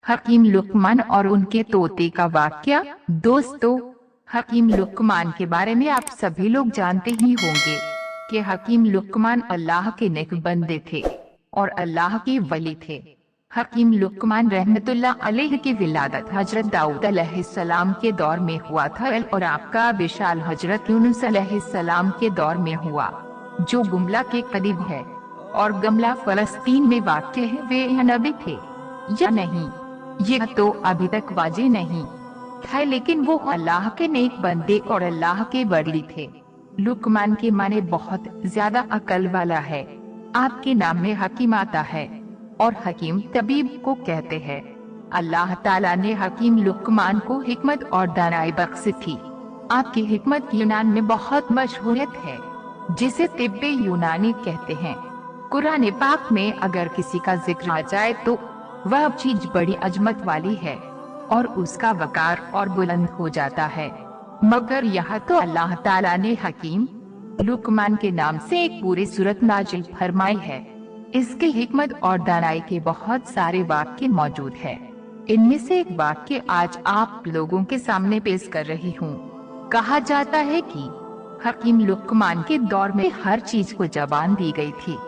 हकीम लुकमान और उनके तोते का वाक्या। दोस्तों, हकीम लुकमान के बारे में आप सभी लोग जानते ही होंगे कि हकीम लुकमान अल्लाह के नेक बंदे थे और अल्लाह के वली थे। हकीम लुकमान रहमतुल्लाह अलैह की विलादत हजरत दाऊद अलैहिस्सलाम के दौर में हुआ था और आपका विशाल हजरत यूनुस अलैहिस्सलाम के दौर में हुआ, जो गुमला के करीब है, और गमला फलस्तीन में वाक़ है। वे नबी थे या नहीं, यह तो अभी तक वाज़ेह नहीं है, लेकिन वो अल्लाह के नेक बंदे और अल्लाह के वली थे। लुकमान के माने बहुत ज्यादा अकल वाला है। आपके नाम में हकीम आता है और हकीम तबीब को कहते हैं। अल्लाह ताला ने हकीम लुकमान को हिकमत और दानाई बख्शी थी। आपकी हिकमत यूनान में बहुत मशहूरियत है, जिसे तिब्बे यूनानी कहते हैं। कुरान पाक में अगर किसी का जिक्र आ जाए तो वह चीज बड़ी अजमत वाली है और उसका वकार और बुलंद हो जाता है। मगर यहाँ तो अल्लाह ताला ने हकीम लुकमान के नाम से एक पूरी सूरत नाजिल फरमाई है। इसके हिकमत और दानाई के बहुत सारे वाक्य मौजूद है। इनमें से एक वाक्य आज आप लोगों के सामने पेश कर रही हूँ। कहा जाता है कि हकीम लुकमान के दौर में हर चीज को जबान दी गई थी,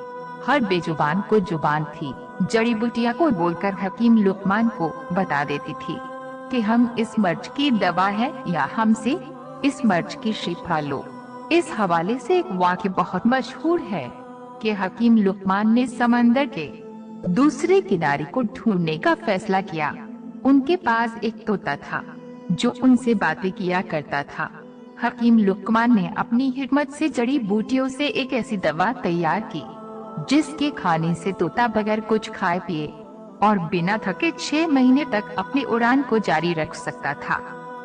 हर बेजुबान को जुबान थी। जड़ी बूटियां को बोलकर हकीम लुकमान को बता देती थी कि हम इस मर्ज की दवा है या हमसे इस मर्ज की शिफा लो। इस हवाले से एक वाक़या बहुत मशहूर है कि हकीम लुकमान ने समंदर के दूसरे किनारे को ढूंढने का फैसला किया। उनके पास एक तोता था जो उनसे बातें किया करता था। हकीम लुकमान ने अपनी हिकमत से जड़ी बूटियों से एक ऐसी दवा तैयार की जिसके खाने से तोता बगैर कुछ खाए पिए और बिना थके 6 महीने तक अपनी उड़ान को जारी रख सकता था।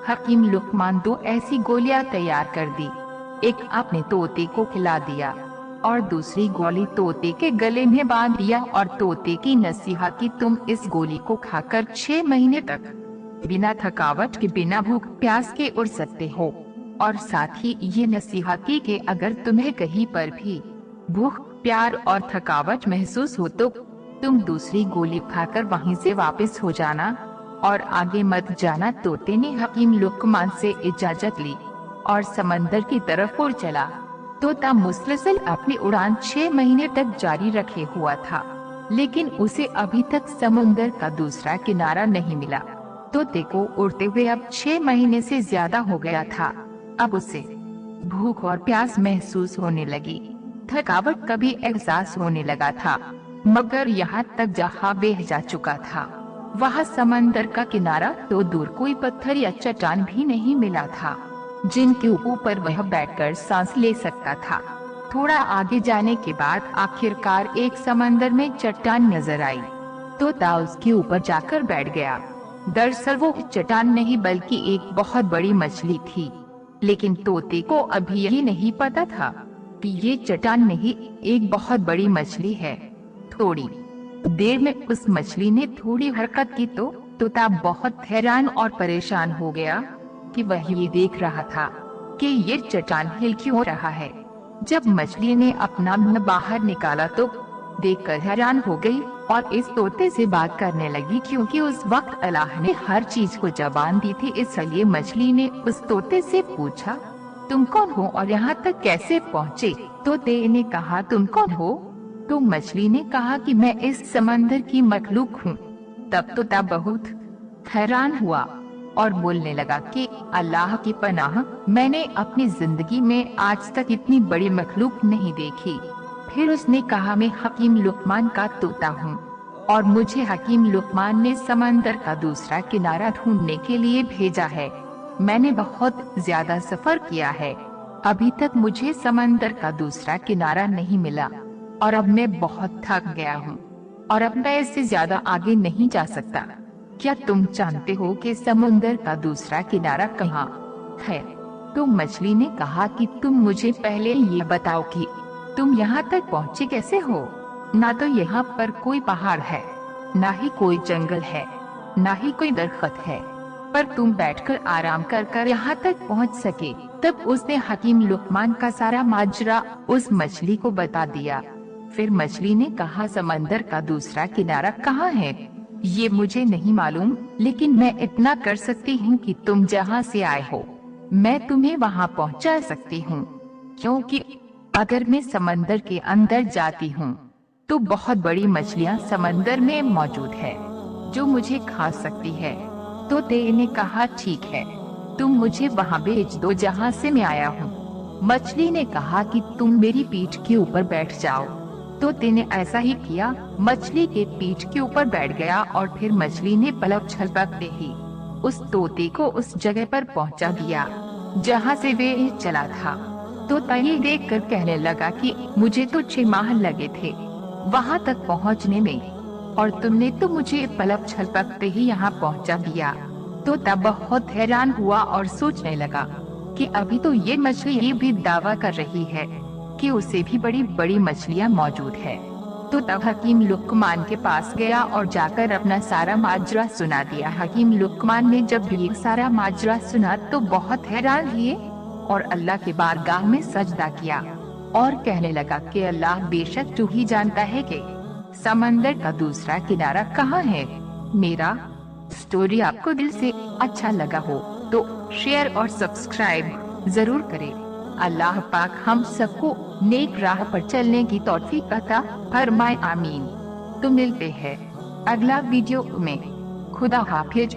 हकीम लुकमान 2 ऐसी गोलियां तैयार कर दी। एक अपने तोते को खिला दिया और दूसरी गोली तोते के गले में बांध दिया और तोते की नसीहत की, तुम इस गोली को खाकर 6 महीने तक बिना थकावट के, बिना भूख प्यास के उड़ सकते हो। और साथ ही ये नसीहत की कि अगर तुम्हें कहीं पर भी भूख, प्यार और थकावट महसूस हो तो तुम दूसरी गोली खाकर वहीं से वापस हो जाना और आगे मत जाना। तोते ने हकीम लुकमान से इजाजत ली और समंदर की तरफ उड़ चला। तोता मुसलसल अपनी उड़ान 6 महीने तक जारी रखे हुआ था, लेकिन उसे अभी तक समुंदर का दूसरा किनारा नहीं मिला। तोते को उड़ते हुए अब 6 महीने से ज्यादा हो गया था। अब उसे भूख और प्यास महसूस होने लगी, थकावट का भी एहसास होने लगा था। मगर यहाँ तक जहाँ वह जा चुका था वहाँ समंदर का किनारा तो दूर, कोई पत्थर या चट्टान भी नहीं मिला था जिनके ऊपर वह बैठकर सांस ले सकता था। थोड़ा आगे जाने के बाद आखिरकार एक समंदर में चट्टान नजर आई। तोता उसके ऊपर जाकर बैठ गया। दरअसल वो चट्टान नहीं बल्कि एक बहुत बड़ी मछली थी, लेकिन तोते को अभी यही नहीं पता था कि ये चट्टान नहीं, एक बहुत बड़ी मछली है। थोड़ी देर में उस मछली ने थोड़ी हरकत की तो तोता बहुत हैरान और परेशान हो गया कि वह ये देख रहा था कि ये चट्टान हिल क्यों रहा है। जब मछली ने अपना मुंह बाहर निकाला तो देखकर हैरान हो गई और इस तोते से बात करने लगी। क्योंकि उस वक्त अल्लाह ने हर चीज को जबान दी थी, इसलिए मछली ने उस तोते से पूछा, तुम कौन हो और यहाँ तक कैसे पहुँचे? तोते ने कहा, तुम कौन हो? तो मछली ने कहा कि मैं इस समंदर की मखलूक हूँ। तब तोता बहुत हैरान हुआ और बोलने लगा कि अल्लाह की पनाह, मैंने अपनी जिंदगी में आज तक इतनी बड़ी मखलूक नहीं देखी। फिर उसने कहा, मैं हकीम लुकमान का तोता हूँ और मुझे हकीम लुकमान ने समंदर का दूसरा किनारा ढूंढने के लिए भेजा है। मैंने बहुत ज्यादा सफर किया है, अभी तक मुझे समंदर का दूसरा किनारा नहीं मिला और अब मैं बहुत थक गया हूँ और अब मैं इससे ज्यादा आगे नहीं जा सकता। क्या तुम जानते हो कि समुंदर का दूसरा किनारा कहाँ है? तो मछली ने कहा कि तुम मुझे पहले ये बताओ कि तुम यहाँ तक पहुँचे कैसे हो। ना तो यहाँ पर कोई पहाड़ है, ना ही कोई जंगल है, ना ही कोई दरख्त है, पर तुम बैठकर आराम कर कर यहाँ तक पहुँच सके। तब उसने हकीम लुकमान का सारा माजरा उस मछली को बता दिया। फिर मछली ने कहा, समंदर का दूसरा किनारा कहाँ है? ये मुझे नहीं मालूम, लेकिन मैं इतना कर सकती हूँ कि तुम जहाँ से आए हो मैं तुम्हें वहाँ पहुँचा सकती हूँ, क्योंकि अगर मैं समंदर के अंदर जाती हूँ तो बहुत बड़ी मछलियाँ समंदर में मौजूद है जो मुझे खा सकती है। तोते ने कहा ठीक है, तुम मुझे वहाँ भेज दो जहाँ से मैं आया हूँ। मछली ने कहा कि तुम मेरी पीठ के ऊपर बैठ जाओ। तोते ने ऐसा ही किया, मछली के पीठ के ऊपर बैठ गया और फिर मछली ने पलक झपकते ही उस तोते को उस जगह पर पहुंचा दिया जहां से वे चला था। तोता ये देखकर कहने लगा कि मुझे तो 6 माह लगे थे वहां तक पहुंचने में, और तुमने तो मुझे पलक झपकते ही यहाँ पहुंचा दिया। तोता बहुत हैरान हुआ और सोचने लगा कि अभी तो ये मछली ये भी दावा कर रही है कि उसे भी बड़ी बड़ी मछलियाँ मौजूद है। तो तब हकीम लुकमान के पास गया और जाकर अपना सारा माजरा सुना दिया। हकीम लुकमान ने जब ये सारा माजरा सुना तो बहुत हैरान हुए और अल्लाह के बारगाह में सजदा किया और कहने लगा कि अल्लाह, बेशक तू ही जानता है कि समंदर का दूसरा किनारा कहाँ है। मेरा स्टोरी आपको दिल से अच्छा लगा हो तो शेयर और सब्सक्राइब जरूर करें। अल्लाह पाक हम सबको नेक राह पर चलने की तौफीक अता फरमाए, आमीन। तो मिलते हैं अगला वीडियो में। खुदा हाफिज।